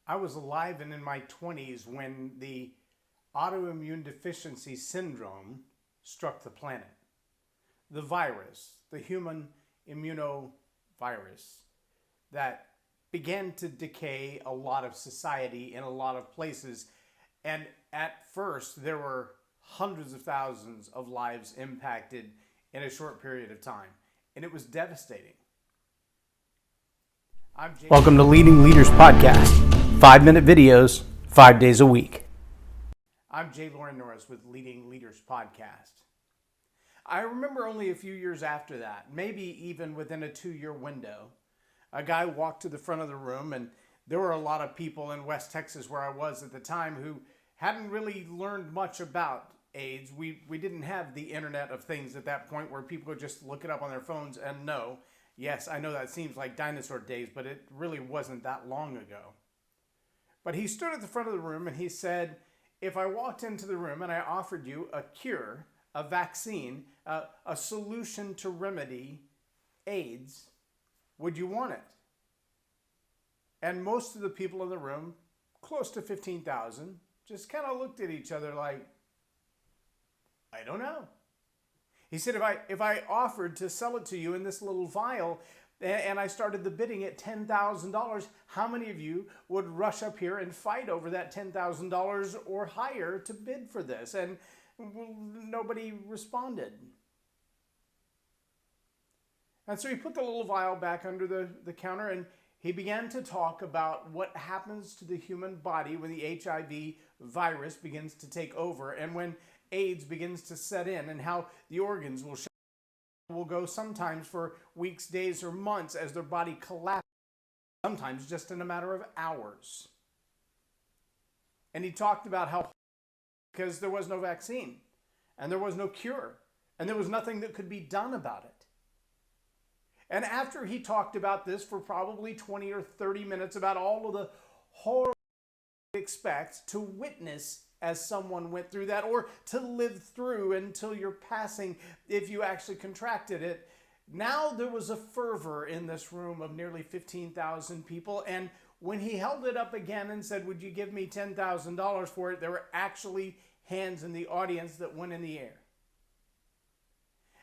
I was alive and in my 20s when the autoimmune deficiency syndrome struck the planet. The virus, the human immunovirus that began to decay a lot of society in a lot of places. And at first, there were hundreds of thousands of lives impacted in a short period of time. And it was devastating. Welcome to Leading Leaders Podcast. 5-minute videos, 5 days a week. I'm Loren Norris with Leading Leaders Podcast. I remember only a few years after that, maybe even within a 2-year window, a guy walked to the front of the room, and there were a lot of people in West Texas where I was at the time who hadn't really learned much about AIDS. We didn't have the Internet of Things at that point where people would just look it up on their phones and know. Yes, I know that seems like dinosaur days, but it really wasn't that long ago. But he stood at the front of the room and he said, if I walked into the room and I offered you a cure, a vaccine, a solution to remedy AIDS, would you want it? And most of the people in the room, close to 15,000, just kind of looked at each other like, I don't know. He said, if I offered to sell it to you in this little vial and I started the bidding at $10,000, how many of you would rush up here and fight over that $10,000 or higher to bid for this? And nobody responded. And so he put the little vial back under the counter and he began to talk about what happens to the human body when the HIV virus begins to take over and when AIDS begins to set in, and how the organs will go sometimes for weeks, days, or months as their body collapses, sometimes just in a matter of hours. And he talked about how, because there was no vaccine, and there was no cure, and there was nothing that could be done about it. And after he talked about this for probably 20 or 30 minutes about all of the horror you expect to witness as someone went through that, or to live through until you're passing if you actually contracted it. Now there was a fervor in this room of nearly 15,000 people, and when he held it up again and said, would you give me $10,000 for it, there were actually hands in the audience that went in the air.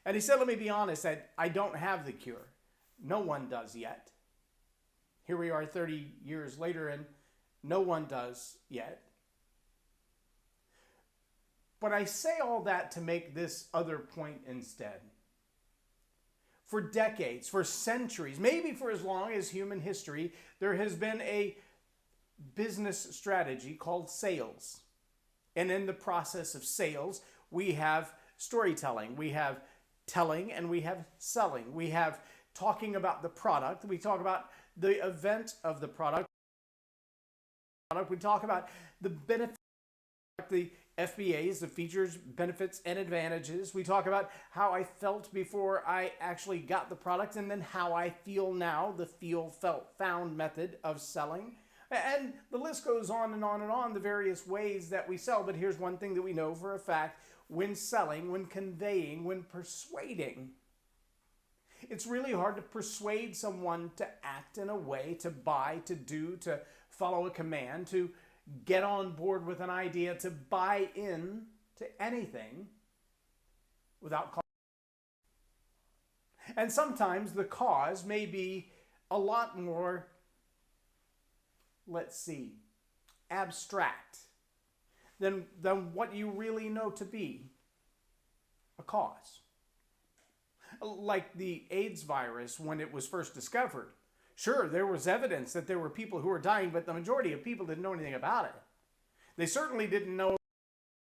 And he said, let me be honest, I don't have the cure. No one does yet. Here we are 30 years later, and no one does yet. But I say all that to make this other point instead. For decades, for centuries, maybe for as long as human history, there has been a business strategy called sales. And in the process of sales, we have storytelling, we have telling, and we have selling. We have talking about the product, we talk about the event of the product, we talk about the benefits, the FBAs, the features, benefits, and advantages. We talk about how I felt before I actually got the product, and then how I feel now, the feel, felt, found method of selling. And the list goes on and on and on, the various ways that we sell. But here's one thing that we know for a fact: when selling, when conveying, when persuading, it's really hard to persuade someone to act in a way, to buy, to do, to follow a command, to get on board with an idea, to buy in to anything without cost. And sometimes the cause may be a lot more, abstract than what you really know to be a cause. Like the AIDS virus when it was first discovered. Sure, there was evidence that there were people who were dying, but the majority of people didn't know anything about it. They certainly didn't know the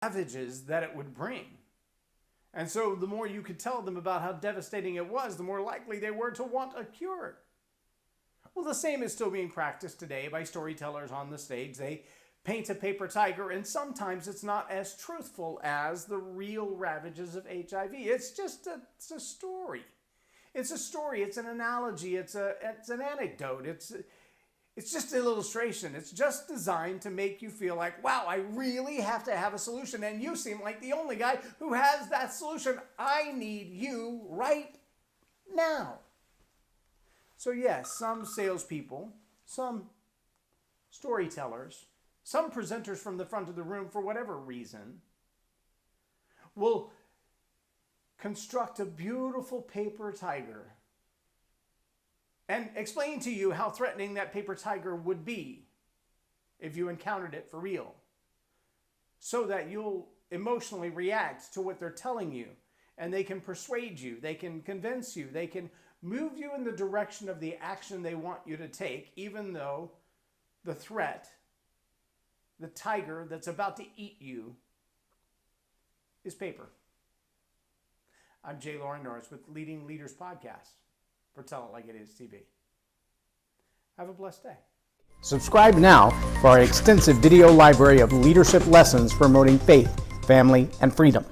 ravages that it would bring. And so the more you could tell them about how devastating it was, the more likely they were to want a cure. Well, the same is still being practiced today by storytellers on the stage. They paint a paper tiger, and sometimes it's not as truthful as the real ravages of HIV. It's a story. It's a story, it's an analogy, it's an anecdote, it's just an illustration. It's just designed to make you feel like, wow, I really have to have a solution, and you seem like the only guy who has that solution. I need you right now. So yes, some salespeople, some storytellers, some presenters from the front of the room for whatever reason, will construct a beautiful paper tiger and explain to you how threatening that paper tiger would be if you encountered it for real, so that you'll emotionally react to what they're telling you, and they can persuade you, they can convince you, they can move you in the direction of the action they want you to take, even though the threat, the tiger that's about to eat you, is paper. I'm Loren Norris with Leading Leaders Podcast for Tell It Like It Is TV. Have a blessed day. Subscribe now for our extensive video library of leadership lessons promoting faith, family, and freedom.